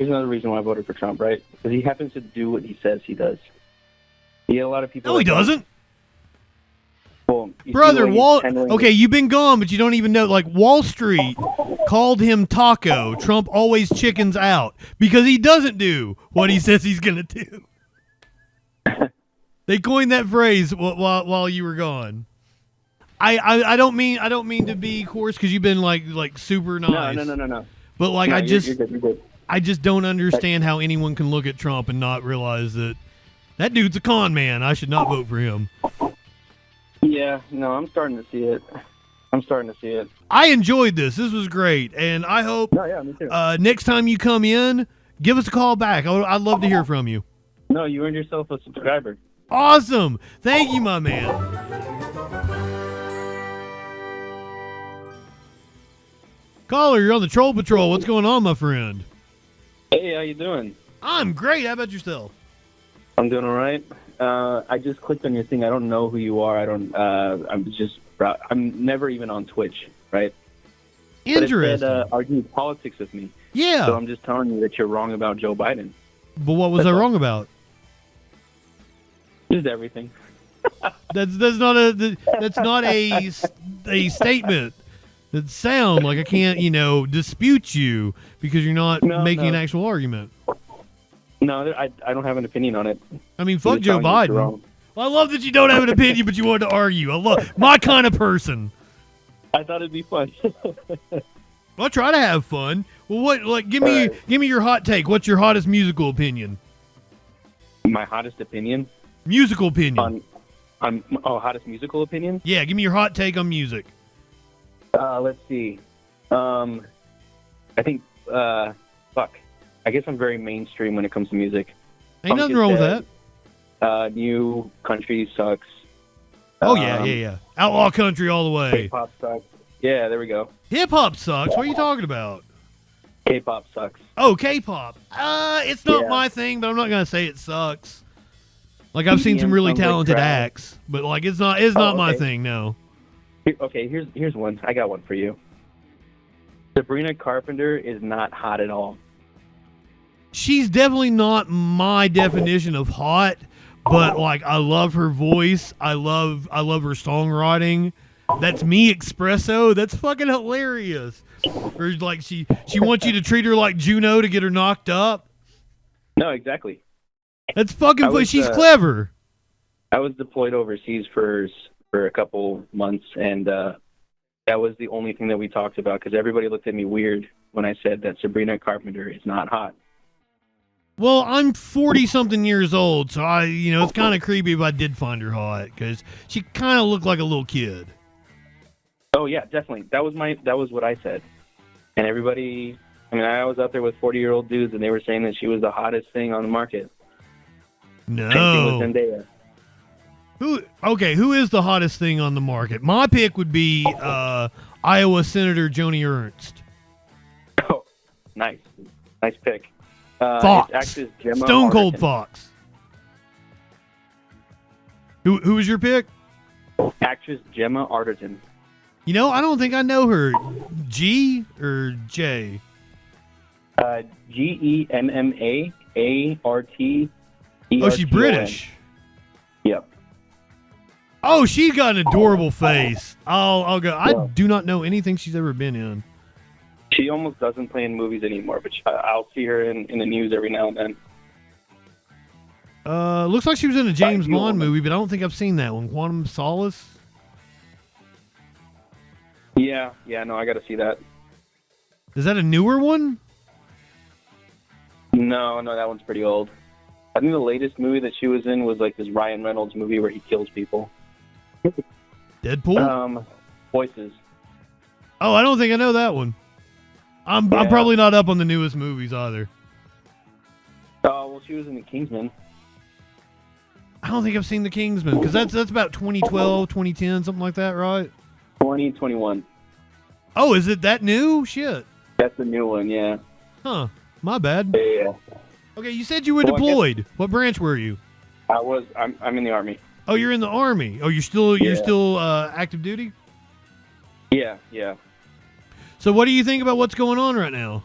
here's another reason why I voted for Trump, right? Because he happens to do what he says he does. You get a lot of people. No, he doesn't. Well, Brother, okay, you've been gone, but you don't even know. Like, Wall Street called him Taco. Trump always chickens out because he doesn't do what he says he's going to do. They coined that phrase while you were gone. I don't mean to be coarse because you've been like super nice. No. But like no, you're good. I just don't understand how anyone can look at Trump and not realize that dude's a con man. I should not vote for him. Yeah, no, I'm starting to see it. I enjoyed this. This was great, and I hope me too. Next time you come in, give us a call back. I'd love to hear from you. No, you earned yourself a subscriber. Awesome. Thank you, my man. Caller, you're on the Troll Patrol. What's going on, my friend? Hey, how you doing? I'm great. How about yourself? I'm doing all right. I just clicked on your thing. I don't know who you are. I'm never even on Twitch, right? Interesting. But it said, argue politics with me. Yeah. So I'm just telling you that you're wrong about Joe Biden. But what was I wrong about? Just everything. That's not a statement. That sound like I can't, dispute you because you're not making an actual argument. No, I don't have an opinion on it. I mean, fuck Joe Biden. Well, I love that you don't have an opinion, but you wanted to argue. I love my kind of person. I thought it'd be fun. Well, I try to have fun. Well, give me your hot take. What's your hottest musical opinion? My hottest opinion? Musical opinion. Hottest musical opinion? Yeah, give me your hot take on music. Let's see. I think, I guess I'm very mainstream when it comes to music. Ain't nothing wrong with that. New country sucks. Oh, yeah. Outlaw country all the way. K-pop sucks. Yeah, there we go. Hip-hop sucks. What are you talking about? K-pop sucks. Oh, K-pop. It's not my thing, but I'm not going to say it sucks. Like, I've seen some really talented acts, but, like, it's not my thing, no. Okay, here's one. I got one for you. Sabrina Carpenter is not hot at all. She's definitely not my definition of hot, but like I love her voice. I love her songwriting. That's me espresso. That's fucking hilarious. Or like she wants you to treat her like Juno to get her knocked up. No, exactly. That's fucking she's clever. I was deployed overseas for a couple months, and that was the only thing that we talked about because everybody looked at me weird when I said that Sabrina Carpenter is not hot. Well, I'm 40-something years old, so it's kind of creepy if I did find her hot because she kind of looked like a little kid. Oh yeah, definitely. That was what I said, and everybody. I mean, I was out there with 40-year-old dudes, and they were saying that she was the hottest thing on the market. No. Same thing with Zendaya. Who is the hottest thing on the market? My pick would be Iowa Senator Joni Ernst. Oh, nice pick. Fox. Stone Cold Fox. Who was your pick? Actress Gemma Arterton. I don't think I know her. G or J? GEMMA ART. Oh, she's British. Yep. Oh, she's got an adorable face. I'll go. I do not know anything she's ever been in. She almost doesn't play in movies anymore, but I'll see her in the news every now and then. Looks like she was in a James Bond movie, but I don't think I've seen that one. Quantum of Solace? Yeah, no, I got to see that. Is that a newer one? No, that one's pretty old. I think the latest movie that she was in was like this Ryan Reynolds movie where he kills people. Deadpool? Voices. Oh, I don't think I know that one. I'm probably not up on the newest movies either. Oh, well, she was in The Kingsman. I don't think I've seen The Kingsman because that's about 2012, 2010, something like that, right? 2021. Oh, is it that new? Shit. That's the new one, yeah. Huh. My bad. Yeah. Okay, you said you were deployed. What branch were you? I'm in the Army. Oh, you're in the Army. Oh, you're still active duty? Yeah. So what do you think about what's going on right now?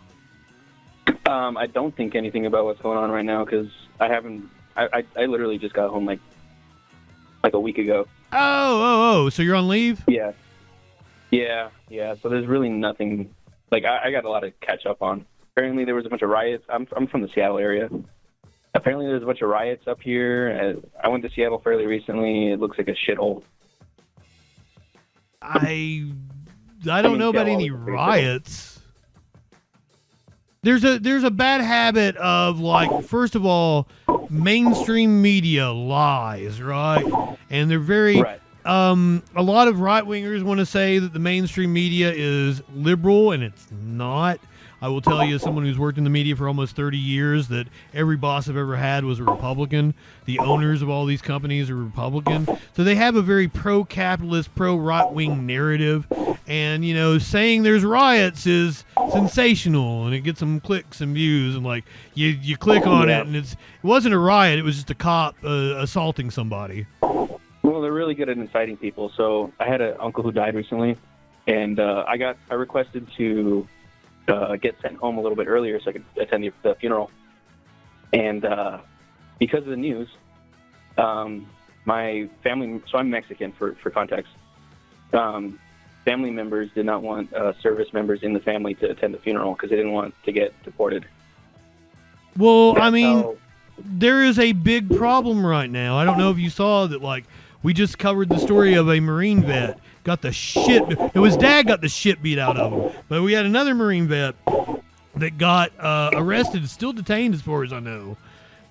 I don't think anything about what's going on right now because I haven't. I literally just got home like a week ago. Oh. So you're on leave? Yeah. So there's really nothing. Like I got a lot to catch up on. Apparently there was a bunch of riots. I'm from the Seattle area. Apparently there's a bunch of riots up here. I went to Seattle fairly recently. It looks like a shithole. I don't know about any riots. There's a bad habit of, like, first of all, mainstream media lies, right? And they're very Right. A lot of right-wingers want to say that the mainstream media is liberal, and it's not. I will tell you, as someone who's worked in the media for almost 30 years, that every boss I've ever had was a Republican. The owners of all these companies are Republican. So they have a very pro-capitalist, pro-right-wing narrative. And, you know, saying there's riots is sensational, and it gets some clicks and views. And, like, you click on it, and it wasn't a riot. It was just a cop assaulting somebody. Well, they're really good at inciting people. So I had an uncle who died recently, and I requested to get sent home a little bit earlier so I could attend the funeral. And because of the news, my family, so I'm Mexican for context, family members did not want service members in the family to attend the funeral because they didn't want to get deported. Well, I mean, there is a big problem right now. I don't know if you saw that, like, we just covered the story of a Marine vet got the shit. His dad got the shit beat out of him. But we had another Marine vet that got arrested, still detained as far as I know.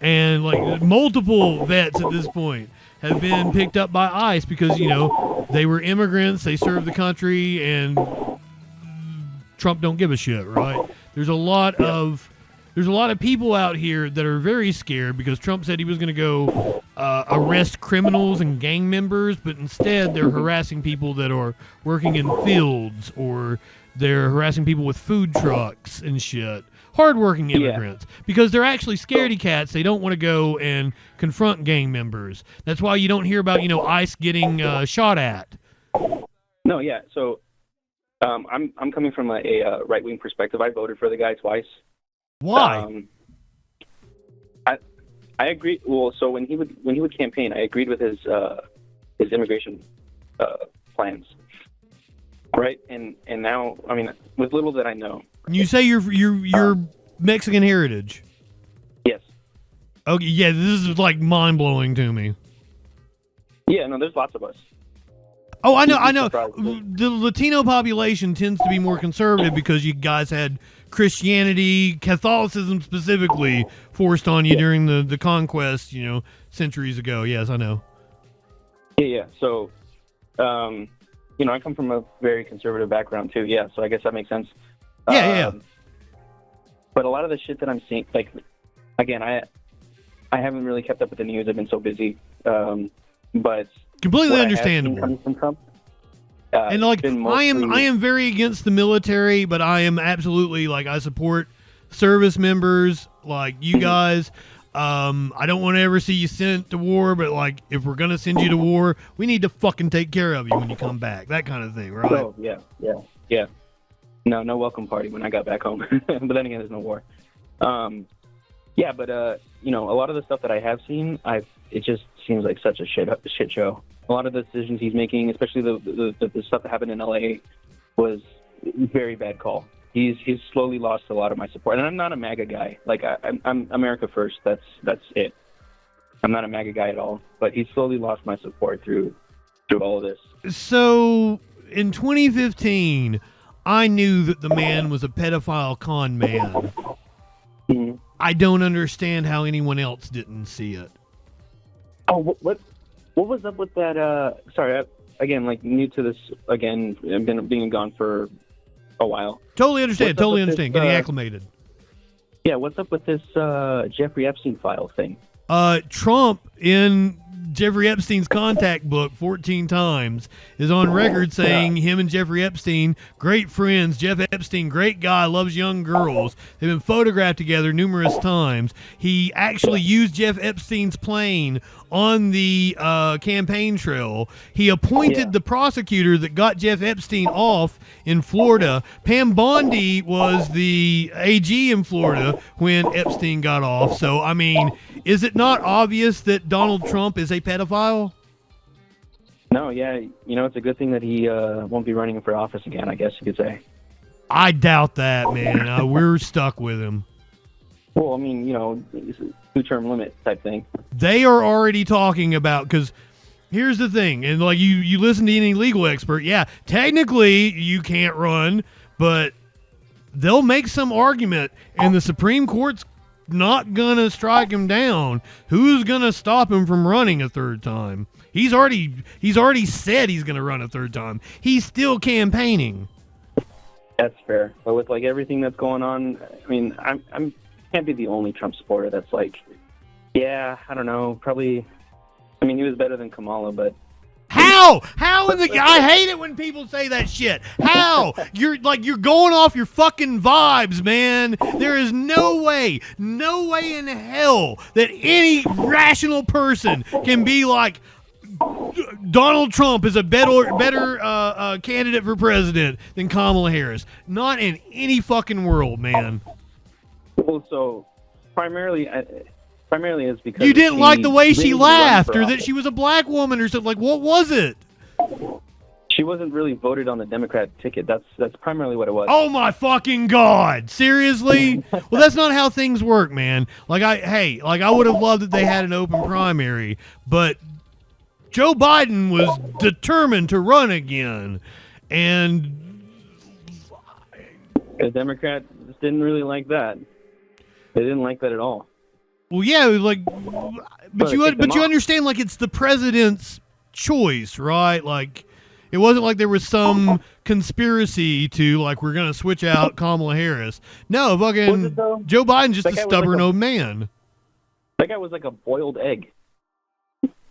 And, like, multiple vets at this point have been picked up by ICE because, you know, they were immigrants, they served the country, and Trump don't give a shit, right? There's a lot of people out here that are very scared because Trump said he was going to go arrest criminals and gang members, but instead they're harassing people that are working in fields, or they're harassing people with food trucks and shit. Hardworking immigrants, because they're actually scaredy cats. They don't want to go and confront gang members. That's why you don't hear about, you know, ICE getting shot at. No, yeah. So I'm coming from a right-wing perspective. I voted for the guy twice. Why? I agree. Well, so when he would campaign, I agreed with his immigration plans, right? And now, I mean, with little that I know. You say you're Mexican heritage. Yes. Okay. Yeah, this is like mind blowing to me. Yeah. No, there's lots of us. Oh, I know. The Latino population tends to be more conservative because you guys had Christianity, Catholicism specifically, forced on you during the conquest, you know, centuries ago. Yes, I know. Yeah. So, you know, I come from a very conservative background too. Yeah. So I guess that makes sense. Yeah. But a lot of the shit that I'm seeing, like, again, I haven't really kept up with the news. I've been so busy. But completely understandable. Coming from Trump, and like, I am very against the military, but I am absolutely, like, I support service members like you guys. I don't want to ever see you sent to war, but, like, if we're gonna send you to war, we need to fucking take care of you when you come back. That kind of thing, right? Oh yeah. No welcome party when I got back home. But then again, there's no war. Yeah, but you know, a lot of the stuff that I have seen, it just seems like such a shit show. A lot of the decisions he's making, especially the stuff that happened in LA, was a very bad call. He's slowly lost a lot of my support, and I'm not a MAGA guy. Like, I'm America first. That's it. I'm not a MAGA guy at all. But he's slowly lost my support through all of this. So in 2015. I knew that the man was a pedophile con man. Mm-hmm. I don't understand how anyone else didn't see it. Oh, what was up with that? Sorry, again, like, new to this. Again, I've been being gone for a while. Totally understand. Getting acclimated. Yeah, what's up with this Jeffrey Epstein file thing? Trump, in Jeffrey Epstein's contact book 14 times, is on record saying him and Jeffrey Epstein, great friends. Jeff Epstein, great guy, loves young girls. They've been photographed together numerous times. He actually used Jeff Epstein's plane on the campaign trail. He appointed the prosecutor that got Jeff Epstein off in Florida. Pam Bondi was the AG in Florida when Epstein got off. So, I mean, is it not obvious that Donald Trump is a pedophile? No, yeah. It's a good thing that he won't be running for office again, I guess you could say. I doubt that, man. We're stuck with him. Well, I mean, it's a two-term limit type thing. They are already talking about, because here's the thing, and like you listen to any legal expert, yeah, technically you can't run, but they'll make some argument, and the Supreme Court's not gonna strike him down. Who's gonna stop him from running a third time? He's already said he's gonna run a third time. He's still campaigning. That's fair, but with like everything that's going on, I mean, I'm can't be the only Trump supporter that's like, yeah, I don't know, probably. I mean, he was better than Kamala, but how in the I hate it when people say that shit. How? You're going off your fucking vibes, man. There is no way in hell that any rational person can be like, Donald Trump is a better candidate for president than Kamala Harris. Not in any fucking world, man. Well, so primarily it's because you didn't like the way she laughed, or that office. she was a black woman, or something. Like, what was it? She wasn't really voted on the Democrat ticket. That's primarily what it was. Oh my fucking God! Seriously? Well, that's not how things work, man. I would have loved that they had an open primary, but Joe Biden was determined to run again, and the Democrats didn't really like that. They didn't like that at all. Well, yeah, but you understand, like, it's the president's choice, right? Like, it wasn't like there was some conspiracy to, like, we're gonna switch out Kamala Harris. No, fucking Joe Biden's just a stubborn old man. That guy was like a boiled egg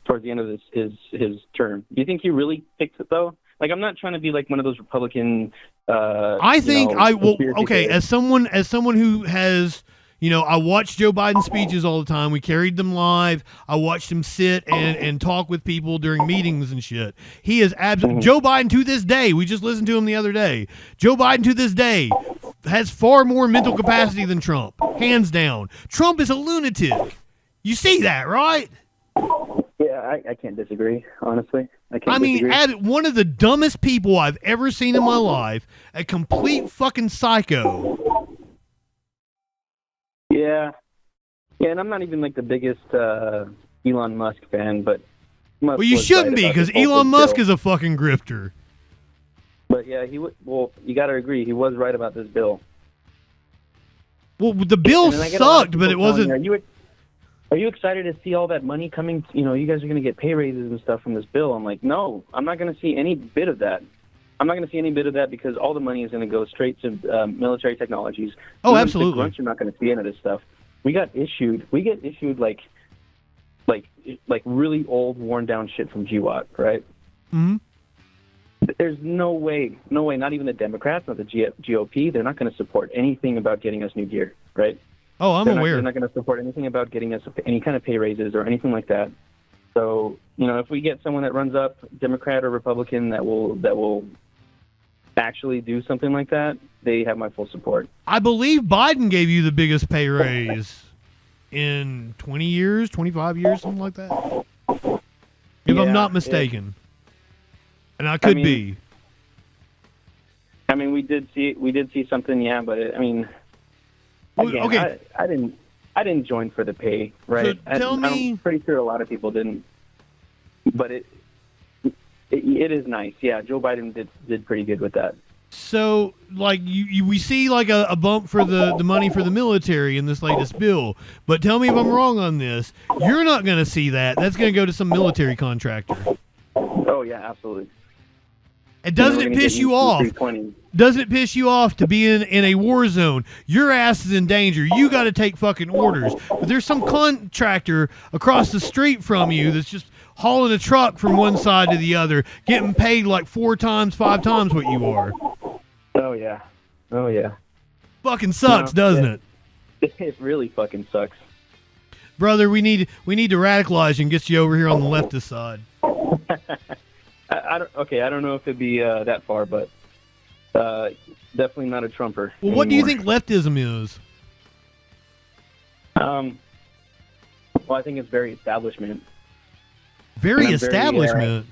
towards the end of his term. Do you think he really picked it though? Like, I'm not trying to be like one of those Republican. I think as someone who has. I watch Joe Biden speeches all the time. We carried them live. I watched him sit and talk with people during meetings and shit. He is absolutely Joe Biden to this day. We just listened to him the other day. Joe Biden to this day has far more mental capacity than Trump, hands down. Trump is a lunatic. You see that, right? Yeah, I can't disagree, honestly. I mean, one of the dumbest people I've ever seen in my life, a complete fucking psycho. Yeah, and I'm not even like the biggest Elon Musk fan, but well, you shouldn't be, because Elon Musk is a fucking grifter. But yeah, well, you got to agree, he was right about this bill. Well, the bill sucked, but it wasn't. Are you excited to see all that money coming? You guys are going to get pay raises and stuff from this bill. I'm like, no, I'm not going to see any bit of that. I'm not going to see any bit of that, because all the money is going to go straight to military technologies. Oh, absolutely. You're not going to see any of this stuff. We get issued like really old, worn down shit from GWAT, right? Mm-hmm. There's no way, not even the Democrats, not the GOP, they're not going to support anything about getting us new gear, right? Oh, I'm aware. They're not going to support anything about getting us any kind of pay raises or anything like that. So, if we get someone that runs up, Democrat or Republican, that will actually do something like that, they have my full support. I believe Biden gave you the biggest pay raise in 20 years, 25 years, something like that. If I'm not mistaken. And I could be. I mean, we did see something, yeah, but again, okay. I didn't join for the pay, right? So I'm pretty sure a lot of people didn't, but it is nice. Yeah, Joe Biden did pretty good with that. So, like, we see like a bump for the money for the military in this latest bill. But tell me if I'm wrong on this. You're not going to see that. That's going to go to some military contractor. Oh yeah, absolutely. And doesn't it piss you off? Doesn't it piss you off to be in a war zone? Your ass is in danger. You got to take fucking orders. But there's some contractor across the street from you that's just hauling a truck from one side to the other, getting paid like 4 times, 5 times what you are. Oh yeah. Fucking sucks, doesn't it? It really fucking sucks. Brother, we need to radicalize you and get you over here on the leftist side. I don't know if it'd be that far, but definitely not a Trumper. Well, what do you think leftism is? Well, I think it's very establishment. Very establishment.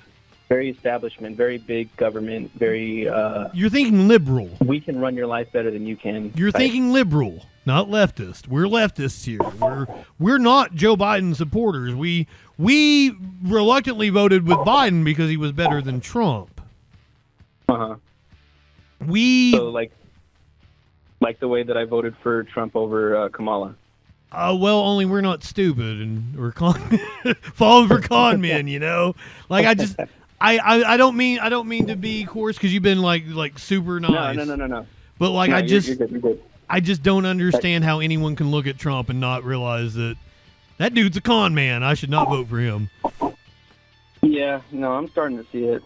Very establishment. Very big government. Very. You're thinking liberal. We can run your life better than you can. You're thinking liberal, not leftist. We're leftists here. We're not Joe Biden supporters. We reluctantly voted with Biden because he was better than Trump. So like the way that I voted for Trump over Kamala. Well, only we're not stupid and we're falling for con men, you know. Like I don't mean to be coarse because you've been like super nice. No. But like no, you're good. I just don't understand how anyone can look at Trump and not realize that dude's a con man. I should not vote for him. Yeah, no, I'm starting to see it.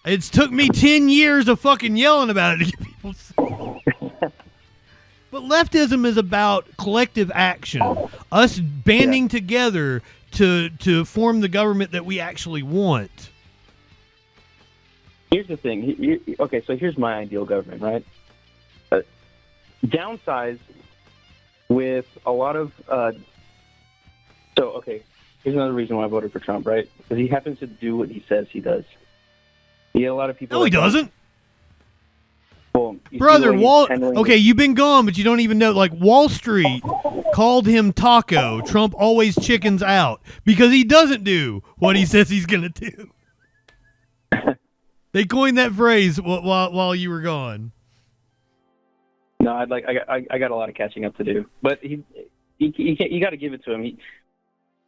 It's took me 10 years of fucking yelling about it to get people to see it. But leftism is about collective action, us banding together to form the government that we actually want. Here's the thing. Okay, so here's my ideal government, right? Downsize with a lot of... here's another reason why I voted for Trump, right? Because he happens to do what he says he does. You get a lot of people... No, he doesn't. Well, brother, you've been gone, but you don't even know. Like, Wall Street called him Taco. Trump always chickens out because he doesn't do what he says he's going to do. They coined that phrase while you were gone. No, I got a lot of catching up to do. But you got to give it to him.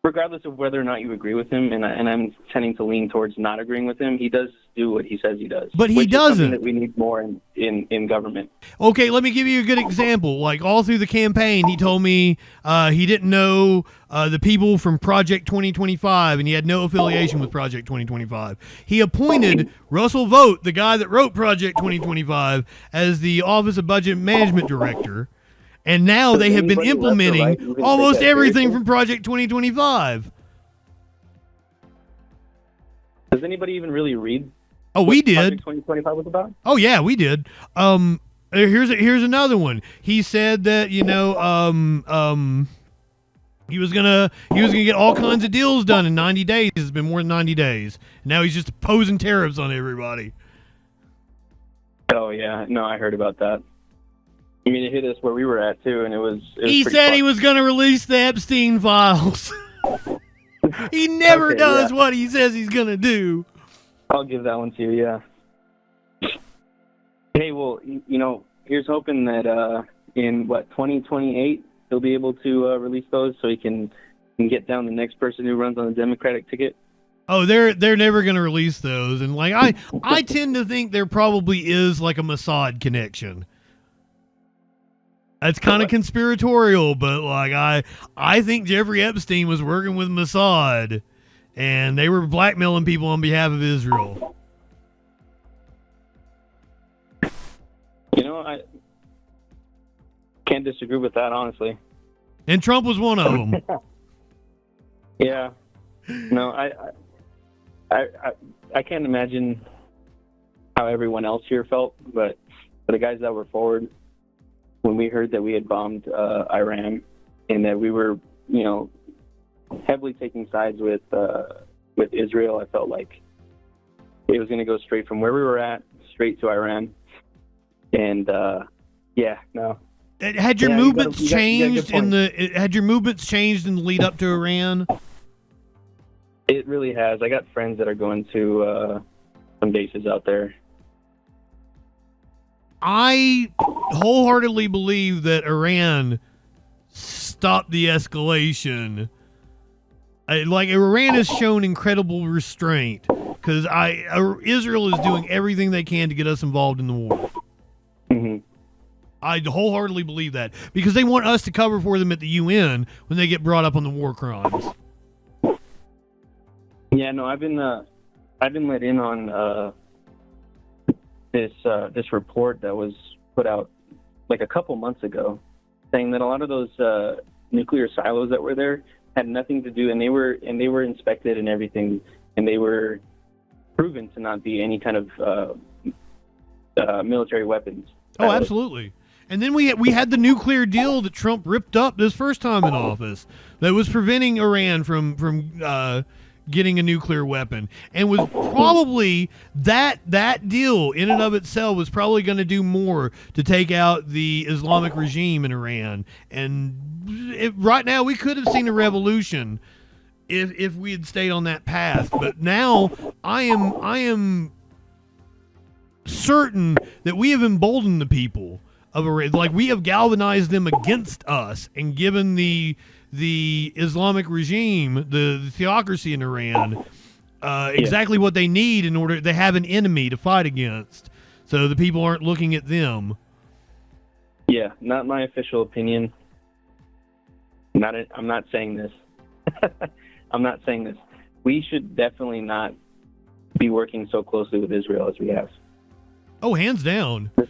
Regardless of whether or not you agree with him, and I'm tending to lean towards not agreeing with him, he does do what he says he does. But he doesn't. Is something that we need more in government. Okay, let me give you a good example. Like, all through the campaign, he told me he didn't know the people from Project 2025, and he had no affiliation with Project 2025. He appointed Russell Vogt, the guy that wrote Project 2025, as the Office of Budget Management Director. And now they have been implementing almost everything from Project 2025. Does anybody even really read? Oh, we did. Project 2025 was about? Oh yeah, we did. Here's another one. He said that he was gonna get all kinds of deals done in 90 days. It's been more than 90 days. Now he's just imposing tariffs on everybody. Oh yeah, no, I heard about that. I mean, it hit us where we were at, too, and it was he said he was going to release the Epstein files. He never does what he says he's going to do. I'll give that one to you, yeah. Hey, well, here's hoping that in, 2028, he'll be able to release those so he can get down the next person who runs on the Democratic ticket. Oh, they're never going to release those. And, like, I tend to think there probably is, like, a Mossad connection. That's kind of conspiratorial, but like I think Jeffrey Epstein was working with Mossad, and they were blackmailing people on behalf of Israel. I can't disagree with that, honestly. And Trump was one of them. Yeah. No, I can't imagine how everyone else here felt, but for the guys that were forward, when we heard that we had bombed Iran and that we were, heavily taking sides with Israel, I felt like it was going to go straight from where we were at straight to Iran. And no. Had your movements changed in the lead up to Iran? It really has. I got friends that are going to some bases out there. I wholeheartedly believe that Iran stopped the escalation. Iran has shown incredible restraint because Israel is doing everything they can to get us involved in the war. Mm-hmm. I wholeheartedly believe that because they want us to cover for them at the UN when they get brought up on the war crimes. Yeah, no, I've been let in on this report that was put out like a couple months ago, saying that a lot of those nuclear silos that were there had nothing to do, and they were inspected and everything, and they were proven to not be any kind of military weapons. Oh, absolutely. And then we had the nuclear deal that Trump ripped up this first time in office that was preventing Iran from getting a nuclear weapon, and was probably that deal in and of itself was probably going to do more to take out the Islamic regime in Iran. And right now we could have seen a revolution if we had stayed on that path. But now I am certain that we have emboldened the people of Iran. Like, we have galvanized them against us and given the Islamic regime, the theocracy in Iran, exactly what they need in order. They have an enemy to fight against, so the people aren't looking at them. Yeah, not my official opinion. I'm not saying this. I'm not saying this. We should definitely not be working so closely with Israel as we have. Oh, hands down. This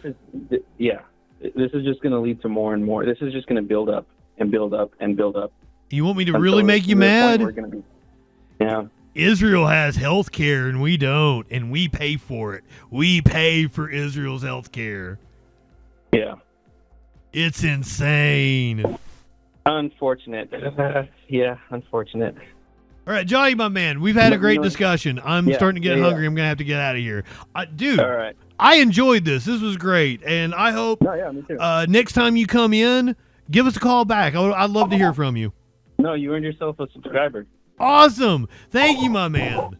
is just going to lead to more and more. This is just going to build up and build up and build up. You want me to really make you mad? Yeah. Israel has health care and we don't, and we pay for it. We pay for Israel's health care. Yeah. It's insane. Unfortunate. Yeah, unfortunate. All right, Johnny, my man, we've had a great discussion. I'm starting to get hungry. I'm going to have to get out of here. Dude, all right. I enjoyed this. This was great, and I hope me too. Next time you come in, give us a call back. I'd love to hear from you. No, you earned yourself a subscriber. Awesome. Thank you, my man.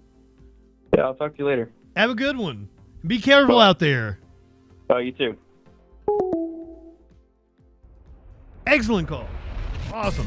Yeah, I'll talk to you later. Have a good one. Be careful out there. Oh, you too. Excellent call. Awesome.